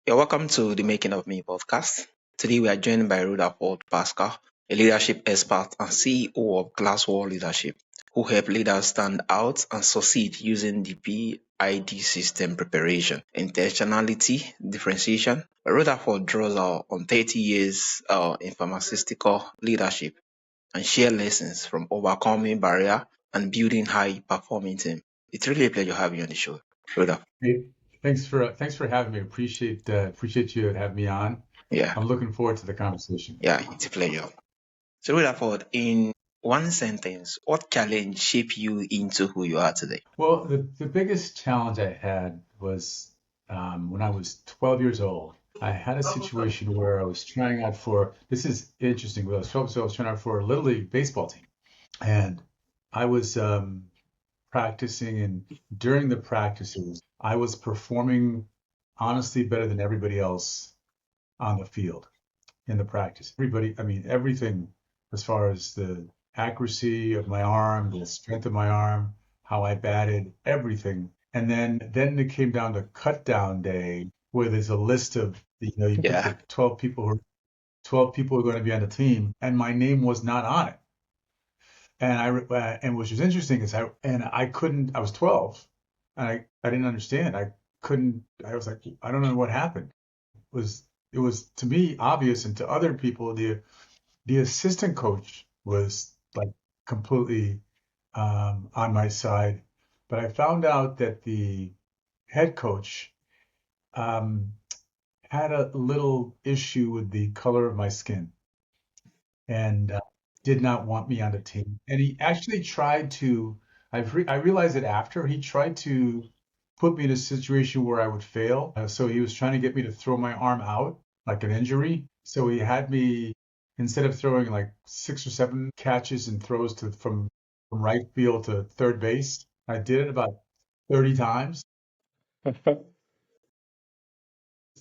You're welcome to the Making of Me podcast. Today we are joined by Rutherford Pascal, a leadership expert and CEO of GlassWorld Leadership, who help leaders stand out and succeed using the PID system preparation, intentionality, differentiation. Rutherford draws on 30 years in pharmaceutical leadership and share lessons from overcoming barrier and building high-performing team. It's really a pleasure having you on the show, Rutherford. Hey, thanks for having me. Appreciate you having me on. Yeah, I'm looking forward to the conversation. yeah, it's a pleasure. So, Rutherford, in one sentence, what challenge shaped you into who you are today? Well, the biggest challenge I had was when I was 12 years old. I had a situation where I was trying out for, this is interesting, when I was 12, so I was trying out for a Little League baseball team. And I was practicing, and during the practices, I was performing honestly better than everybody else on the field. In the practice. Everything as far as the accuracy of my arm, the strength of my arm, how I batted, everything. And then it came down to cut down day where there's a list of, you put Yeah. the 12 people who are going to be on the team, and my name was not on it. And which was interesting is I couldn't, I was 12 and I didn't understand. I was like, I don't know what happened. It was to me obvious, and to other people, the assistant coach was like completely on my side. But I found out that the head coach um, had a little issue with the color of my skin and did not want me on the team. And he actually tried to, I realized it after, he tried to put me in a situation where I would fail. So he was trying to get me to throw my arm out, like an injury. So he had me, instead of throwing like 6 or 7 catches and throws from right field to third base, I did it about 30 times.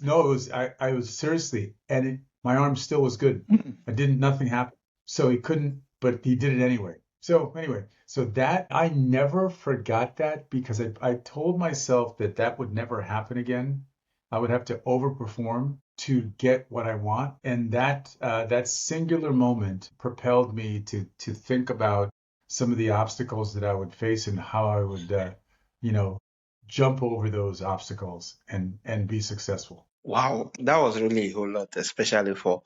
No, I was seriously, and my arm still was good. Nothing happened. So he couldn't, but he did it anyway. So anyway, so that I never forgot that, because I told myself that that would never happen again. I would have to overperform to get what I want. And that singular moment propelled me to think about some of the obstacles that I would face and how I would, you know, jump over those obstacles and be successful. Wow, that was really a whole lot, especially for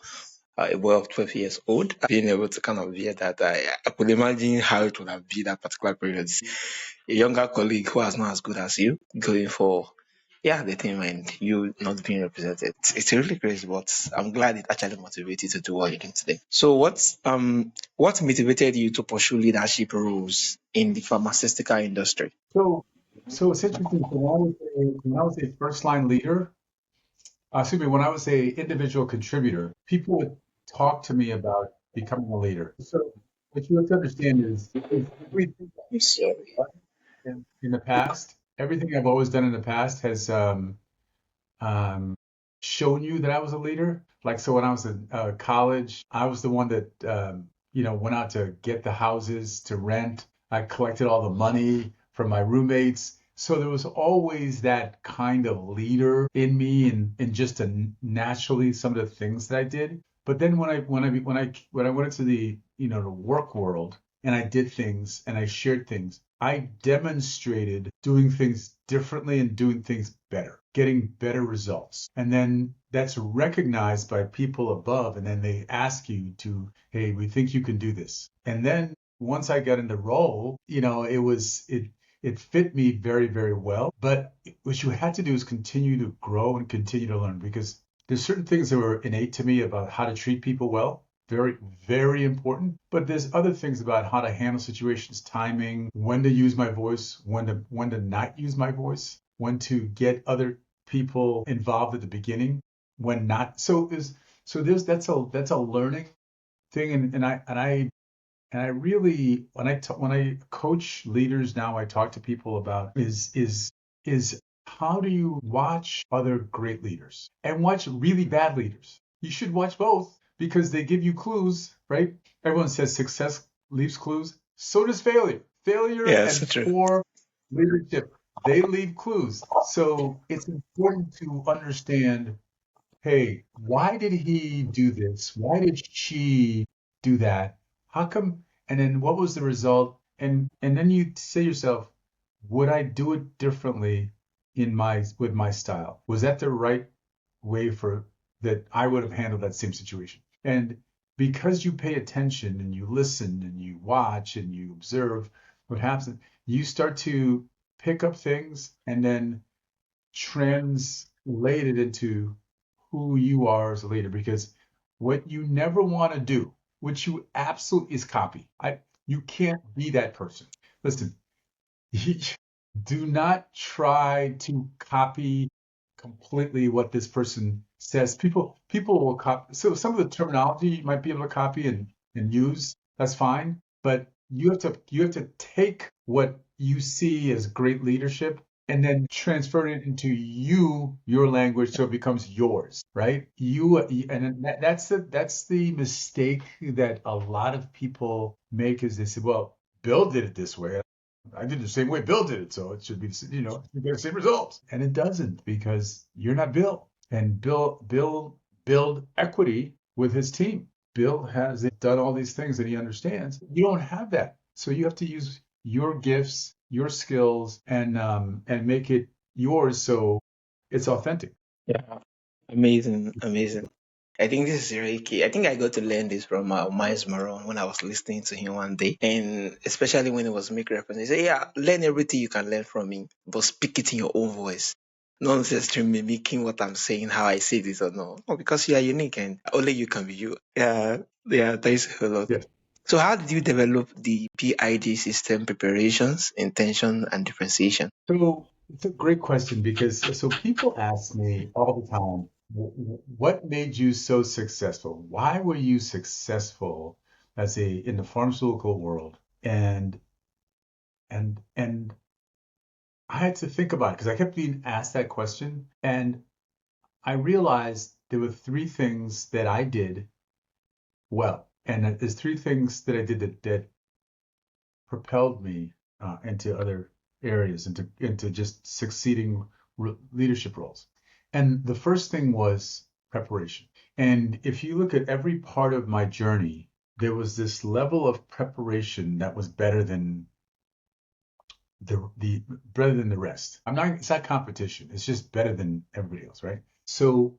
a boy of 12 years old. Being able to kind of hear that, I could imagine how it would have been that particular period. A younger colleague who is not as good as you going for, yeah, the team and you not being represented. It's really crazy, but I'm glad it actually motivated you to do what you do today. So, what motivated you to pursue leadership roles in the pharmaceutical industry? So, so it's interesting. So when I was a first line leader, excuse me, when I was a individual contributor, people would talk to me about becoming a leader. So what you have to understand is everything I'm sorry. in the past, everything I've always done in the past has um, shown you that I was a leader. Like, so when I was in college, I was the one that, went out to get the houses to rent. I collected all the money from my roommates. So there was always that kind of leader in me, and just naturally some of the things that I did. But then when I went into the work world, and I did things and I shared things, I demonstrated doing things differently and doing things better, getting better results. And then that's recognized by people above. And then they ask you to, hey, we think you can do this. And then once I got in the role, it fit me very, very well. But what you had to do is continue to grow and continue to learn, because there's certain things that were innate to me about how to treat people well. Very, very important. But there's other things about how to handle situations, timing, when to use my voice, when to not use my voice, when to get other people involved at the beginning, when not. So that's a learning thing. And I really, when I coach leaders now, I talk to people about is how do you watch other great leaders and watch really bad leaders? You should watch both, because they give you clues, right? Everyone says success leaves clues. So does failure. Failure Yeah, so and true. poor leadership, they leave clues. So it's important to understand hey, why did he do this? Why did she do that? How come? And then what was the result? And then you say to yourself, would I do it differently in my with my style? Was that the right way for that I would have handled that same situation? And because you pay attention and you listen and you watch and you observe what happens, you start to pick up things and then translate it into who you are as a leader. Because what you never want to do, which you absolutely is copy. You can't be that person. Listen, do not try to copy completely what this person says. People will copy. So some of the terminology you might be able to copy and use. That's fine. But you have to take what you see as great leadership and then transfer it into your language so it becomes yours, right? And that's the mistake that a lot of people make is they say, well, Bill did it this way. I did it the same way Bill did it, so it should be, you get the same results. And it doesn't because you're not Bill. And Bill build equity with his team. Bill has done all these things that he understands. You don't have that, so you have to use your gifts, your skills, and make it yours so it's authentic. Yeah, amazing, amazing. I think this is really key. I think I got to learn this from Miles Moron when I was listening to him one day, and especially when he was making reference, he said, "Yeah, learn everything you can learn from me, but speak it in your own voice, not necessarily mimicking what I'm saying, how I say this or no, no, because you are unique and only you can be you." Yeah, yeah, thanks a lot. Yes. So, how did you develop the PID system preparations, intention, and differentiation? So it's a great question because so people ask me all the time, what made you so successful? Why were you successful as a in the pharmaceutical world? And I had to think about it because I kept being asked that question, and I realized there were three things that I did well, and there's three things that I did that propelled me into other areas, into just succeeding leadership roles. And the first thing was preparation. And if you look at every part of my journey, there was this level of preparation that was the better than the rest. It's not competition. It's just better than everybody else, right? So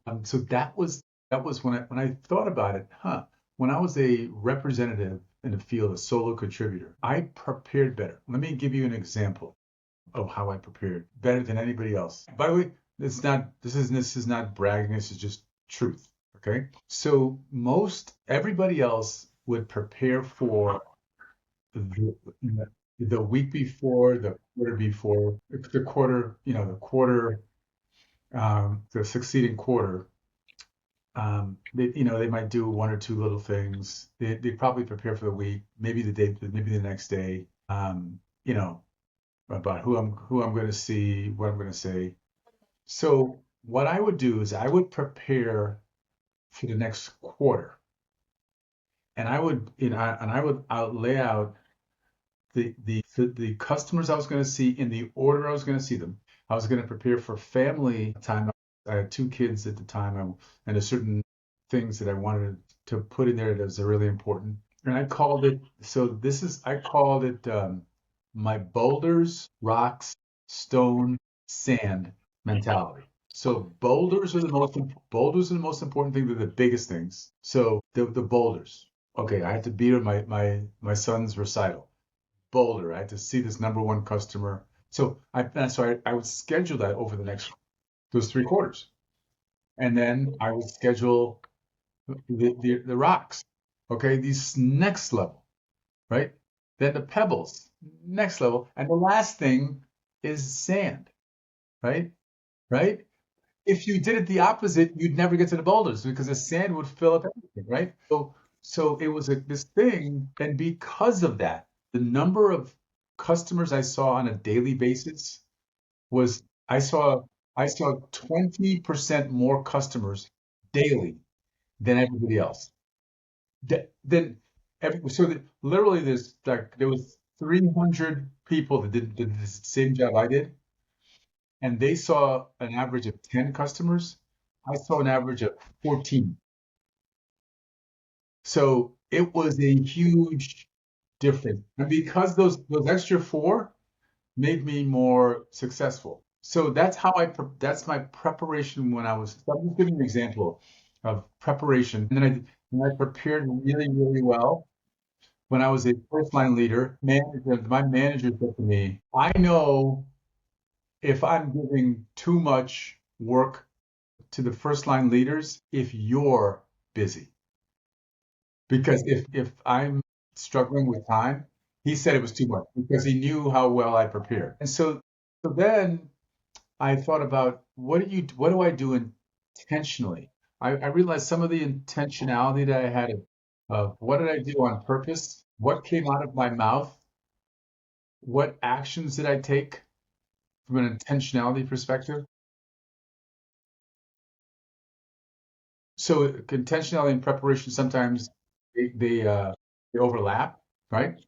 that was when I thought about it, when I was a representative in the field, a solo contributor, I prepared better. Let me give you an example of how I prepared better than anybody else. By the way, this is not bragging, this is just truth. Okay. So everybody else would prepare for the, the week before, the quarter before, the quarter, the succeeding quarter. They might do one or two little things. They probably prepare for the week, maybe the next day. You know, about who I'm going to see, what I'm going to say. So what I would do is I would prepare for the next quarter, and I would lay out the customers I was going to see in the order I was going to see them. I was going to prepare for family time. I had two kids at the time, and there's certain things that I wanted to put in there that was really important. And I called it my boulders, rocks, stone, sand mentality. So boulders are the most important thing. They're the biggest things. So the boulders. Okay, I had to be at my son's recital. Boulder. I had to see this number one customer. So I would schedule that over the next those three quarters, and then I would schedule the rocks. Okay, these next level, right? Then the pebbles, next level, and the last thing is sand, right? Right? If you did it the opposite, you'd never get to the boulders because the sand would fill up everything, right? So it was this thing, and because of that, the number of customers I saw on a daily basis was I saw I saw 20% more customers daily than everybody else. Then literally there was 300 people that did the same job I did, and they saw an average of 10 customers. I saw an average of 14. So it was a huge difference. And because those extra four made me more successful. So that's my preparation when I was, so I'm just giving you an example of preparation. And then I prepared really, really well when I was a first line leader. My manager said to me, I know if I'm giving too much work to the first line leaders if you're busy. Because if I'm struggling with time, he said it was too much because he knew how well I prepared. And so then I thought about what do I do intentionally? I realized some of the intentionality that I had of what did I do on purpose? What came out of my mouth? What actions did I take from an intentionality perspective? So intentionality and preparation sometimes they overlap, right?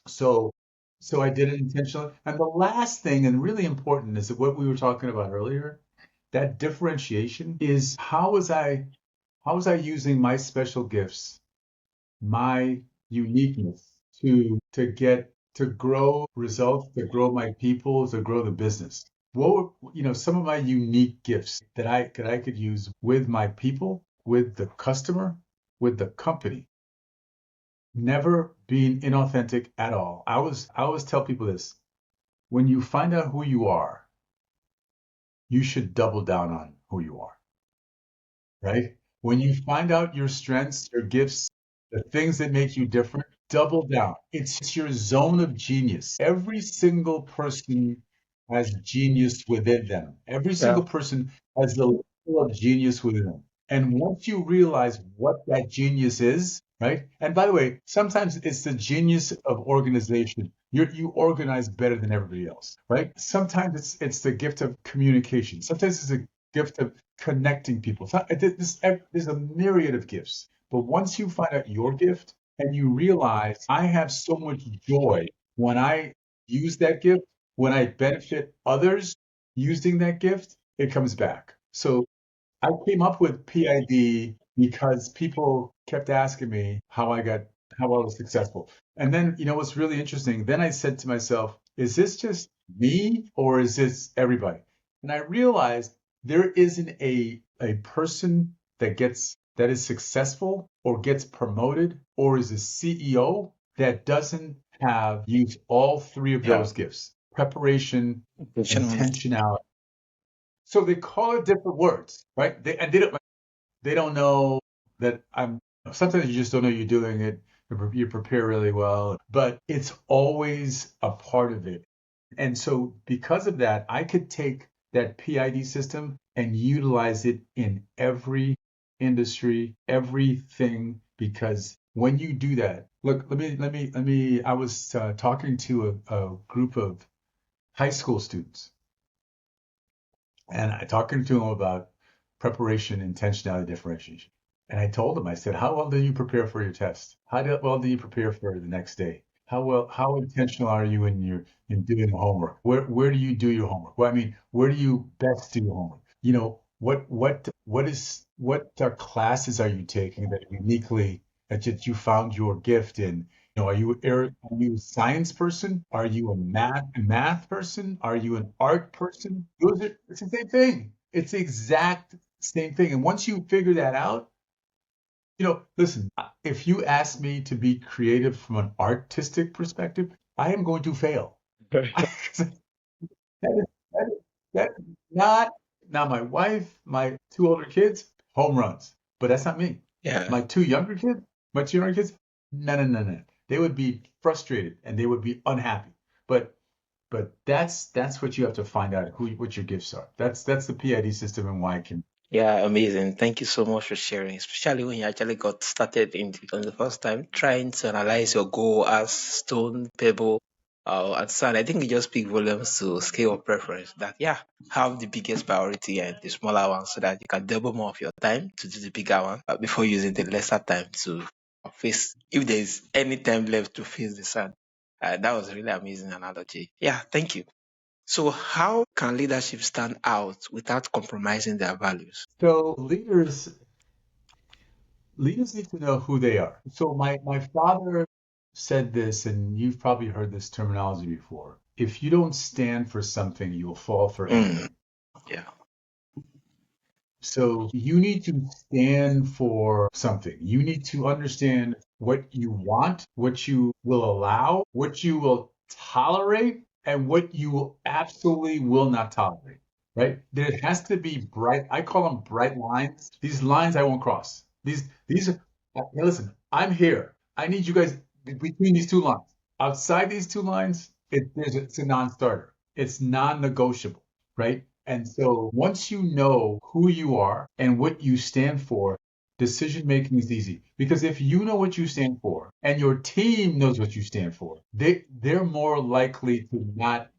So so I did it intentionally. And the last thing, and really important, is that what we were talking about earlier, that differentiation is how was I using my special gifts, my uniqueness to grow results, to grow my people, to grow the business. What were, some of my unique gifts that I could use with my people, with the customer, with the company, never being inauthentic at all. I always tell people this. When you find out who you are, you should double down on who you are, right? When you find out your strengths, your gifts, the things that make you different, double down. It's your zone of genius. Every single person has genius within them. Every Yeah. single person has the level of genius within them. And once you realize what that genius is, right? And by the way, sometimes it's the genius of organization. You organize better than everybody else, right? Sometimes it's the gift of communication. Sometimes it's a gift of connecting people. There's a myriad of gifts. But once you find out your gift and you realize I have so much joy when I use that gift, when I benefit others using that gift, it comes back. So I came up with PID because people kept asking me how I was successful. And then, what's really interesting, then I said to myself, is this just me or is this everybody? And I realized there isn't a person that is successful or gets promoted or is a CEO that doesn't have used all three of Yeah. those gifts: preparation, Intentionality. intentionality. So they call it different words, right? They don't know that I'm. Sometimes you just don't know you're doing it. You prepare really well, but it's always a part of it. And so because of that, I could take that PID system and utilize it in every industry, everything, because when you do that, look, I was talking to a group of high school students and I talking to them about preparation, intentionality, differentiation. And I told them, I said, how well do you prepare for your test? Well do you prepare for the next day? How intentional are you in doing the homework? Where do you do your homework? Well, I mean, where do you best do your homework? What classes are you taking that uniquely that you found your gift in? Are you a science person? Are you a math person? Are you an art person? It's the same thing. It's the exact same thing. And once you figure that out, listen, if you ask me to be creative from an artistic perspective, I am going to fail. That is, that is not now my wife, my two older kids, home runs, but that's not me. Yeah. My two younger kids, no, no, no, no. They would be frustrated and they would be unhappy. But that's what you have to find out what your gifts are. That's the PID system and why it can. Yeah, amazing. Thank you so much for sharing, especially when you actually got started on the first time, trying to analyze your goal as stone, pebble, and sand. I think it just speaks volumes to scale of preference that, yeah, have the biggest priority and the smaller one so that you can double more of your time to do the bigger one before using the lesser time to face, if there's any time left to face the sand. That was a really amazing analogy. Yeah, thank you. So how can leadership stand out without compromising their values? So leaders need to know who they are. So my father said this, and you've probably heard this terminology before. If you don't stand for something, you'll fall for Mm, anything. yeah. So you need to stand for something. You need to understand what you want, what you will allow, what you will tolerate, and what you absolutely will not tolerate. Right? There has to be bright, I call them bright lines. These lines I won't cross. These are, hey, listen, I'm here. I need you guys between these two lines. Outside these two lines, it's a non-starter. It's non-negotiable, right? And so once you know who you are and what you stand for, decision making is easy. Because if you know what you stand for and your team knows what you stand for, they're more likely to not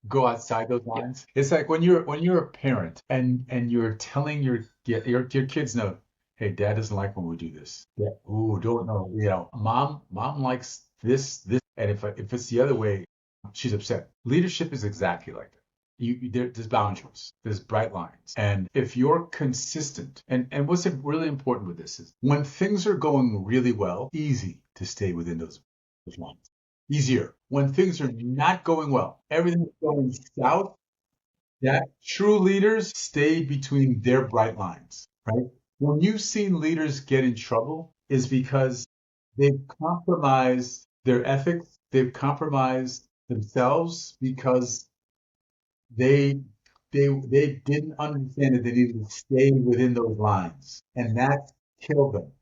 go outside those Yeah. lines. It's like when you're a parent and you're telling your kids know, hey, dad doesn't like when we do this. Yeah. Ooh, don't know. Mom likes this, and if it's the other way, she's upset. Leadership is exactly like that. There's boundaries, there's bright lines, and if you're consistent, and what's really important with this is when things are going really well, easy to stay within those lines, easier. When things are not going well, everything's going south, that true leaders stay between their bright lines, right? When you've seen leaders get in trouble, is because they've compromised their ethics, they've compromised themselves because they they didn't understand that they needed to stay within those lines, and that killed them.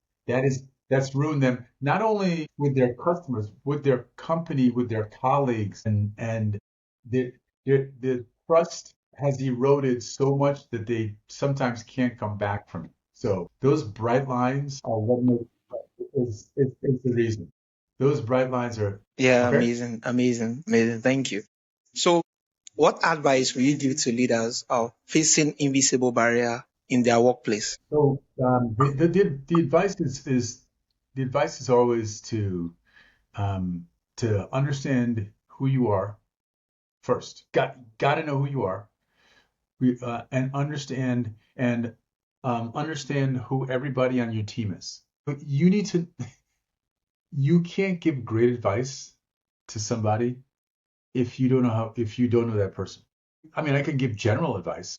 That's ruined them not only with their customers, with their company, with their colleagues, and the the trust has eroded so much that they sometimes can't come back from it. So those bright lines are what make is the reason. Those bright lines are Yeah, okay. amazing, amazing, amazing. Thank you. So what advice will you give to leaders facing invisible barrier in their workplace? So the advice is the advice is always to understand who you are first. Got to know who you are, and understand who everybody on your team is. But you can't give great advice to somebody if you don't know that person. I mean, I can give general advice,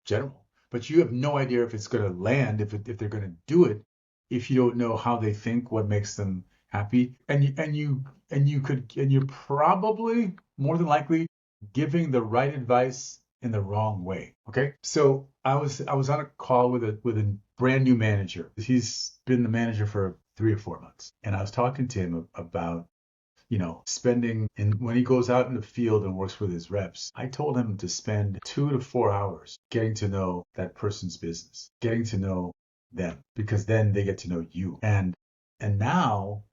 general, but you have no idea if it's going to land, if they're going to do it, if you don't know how they think, what makes them happy, and you're probably more than likely giving the right advice in the wrong way. Okay, so I was on a call with a brand new manager. He's been the manager for 3 or 4 months, and I was talking to him about spending, and when he goes out in the field and works with his reps, I told him to spend 2 to 4 hours getting to know that person's business, getting to know them, because then they get to know you. And now,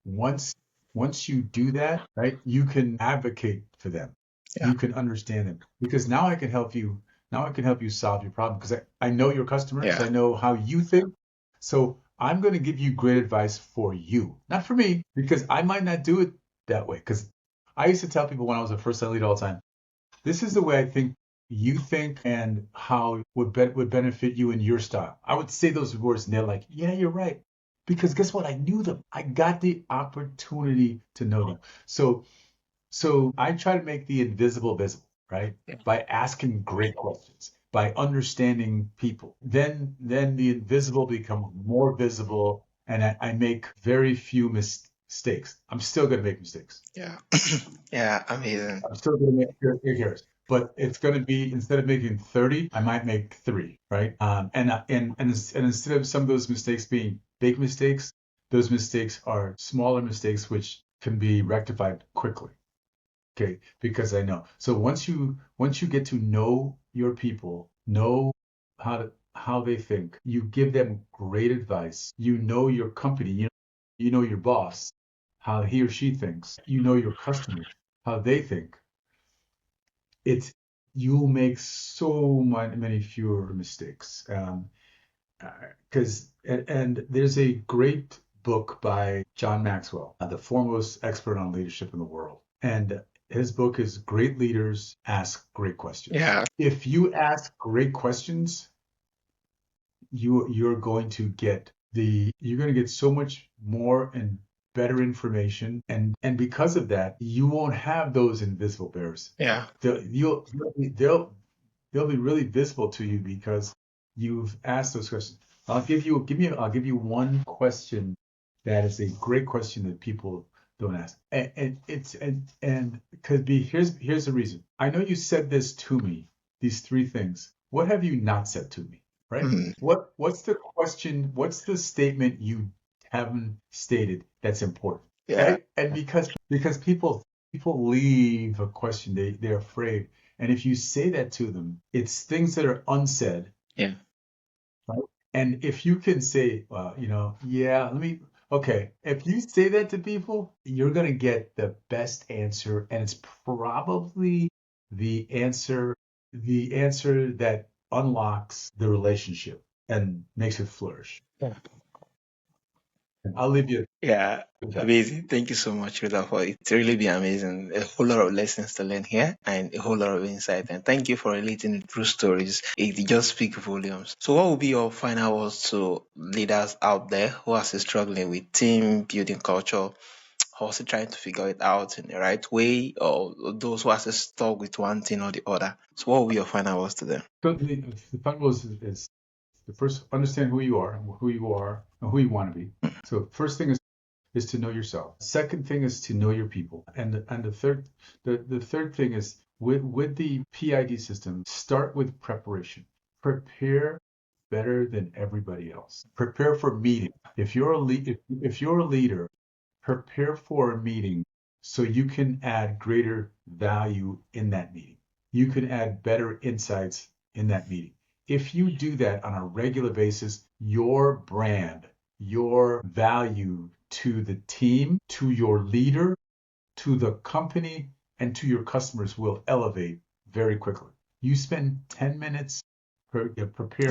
once once you do that, right, you can advocate for them. Yeah, You can understand them because now I can help you. Now I can help you solve your problem because I know your customers. yeah, I know how you think. So I'm going to give you great advice for you, not for me, because I might not do it that way. Because I used to tell people when I was a first line leader all the time, this is the way I think you think and how would benefit you in your style. I would say those words and they're like, yeah, you're right. Because guess what? I knew them. I got the opportunity to know them. So I try to make the invisible visible, right? yeah, By asking great questions, by understanding people. Then the invisible become more visible, and I make very few mistakes. I'm still going to make mistakes. yeah, yeah, amazing. I'm still going to make errors, but it's going to be, instead of making 30, I might make 3, right? And instead of some of those mistakes being big mistakes, those mistakes are smaller mistakes which can be rectified quickly. Okay, because I know. So once you get to know your people, know how they think, you give them great advice. You know your company, you know your boss, how he or she thinks. You know your customers, how they think. It's You'll make so many fewer mistakes. Because and there's a great book by John Maxwell, the foremost expert on leadership in the world, and His book is Great Leaders Ask Great Questions. Yeah. If you ask great questions, you're going to get so much more and better information, and because of that, you won't have those invisible bears. Yeah. They'll be really visible to you because you've asked those questions. I'll give you one question that is a great question that people don't ask. And could be here's the reason. I know you said this to me, these three things. What have you not said to me? Right? Mm. What's the question? What's the statement you haven't stated that's important? Yeah. And because people leave a question, they're afraid. And if you say that to them, it's things that are unsaid, Yeah. right? And if you can say, well, yeah, okay, if you say that to people, you're going to get the best answer. And it's probably the answer, the answer that unlocks the relationship and makes it flourish. Yeah. And I'll leave you Yeah, with that. amazing. Thank you so much, Rutherford. It's really been amazing. A whole lot of lessons to learn here and a whole lot of insight. And thank you for relating the true stories. It just speaks volumes. So what will be your final words to leaders out there who are still struggling with team building culture, also trying to figure it out in the right way, or those who are still stuck with one thing or the other? So what will be your final words to them? So the final is the first, understand who you are and who you want to be. So first thing is to know yourself. Second thing is to know your people. And the third thing is with the PID system, start with preparation. Prepare better than everybody else. Prepare for meeting. If you're if you're a leader, prepare for a meeting so you can add greater value in that meeting. You can add better insights in that meeting. If you do that on a regular basis, your brand, your value to the team, to your leader, to the company, and to your customers will elevate very quickly. You spend 10 minutes preparing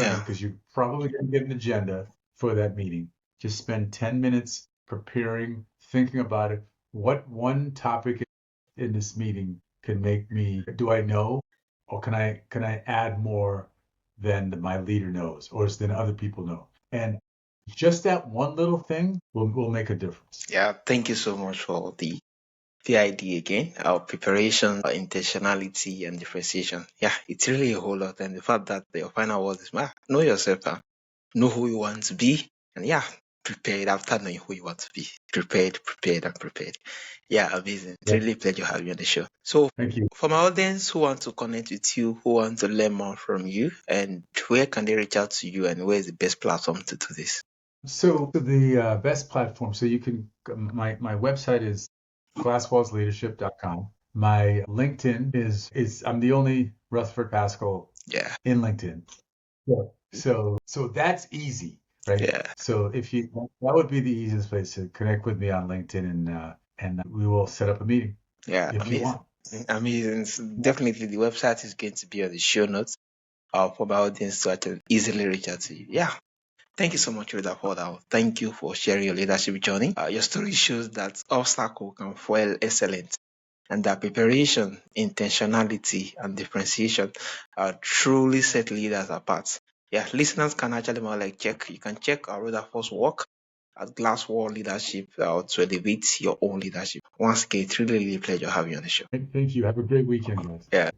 Yeah. because you're probably going to get an agenda for that meeting. Just spend 10 minutes preparing, thinking about it. What one topic in this meeting can make me, do I know, or can I add more than my leader knows or than other people know? And just that one little thing will make a difference. Yeah. Thank you so much for the PID again, our preparation, our intentionality, and differentiation. Yeah, it's really a whole lot. And the fact that your final word is, know yourself, know who you want to be, and yeah, prepared after knowing who you want to be. Prepared, prepared, and prepared. Yeah, amazing. It's Yep. really a pleasure having you on the show. So, Thank you. for my audience who want to connect with you, who want to learn more from you, and where can they reach out to you, and where is the best platform to do this? So the best platform, so you can, my website is glassworldleadership.com. My LinkedIn is I'm the only Rutherford Pascal Yeah, in LinkedIn. Yeah. So that's easy, right? yeah, So if you that would be the easiest place to connect with me on LinkedIn, and we will set up a meeting yeah, if you amazing. want. Amazing. So Yeah. definitely the website is going to be on the show notes for my audience so I can easily reach out to you. Yeah. Thank you so much, Rita, for that. Thank you for sharing your leadership journey. Your story shows that obstacle can fuel excellence and that preparation, intentionality, and differentiation truly set leaders apart. Yeah, listeners can actually more like check. You can check our Rutherford's work at GlassWorld Leadership to elevate your own leadership. Once again, it's really, really a pleasure having you on the show. Thank you. Have a great weekend, guys. Yeah.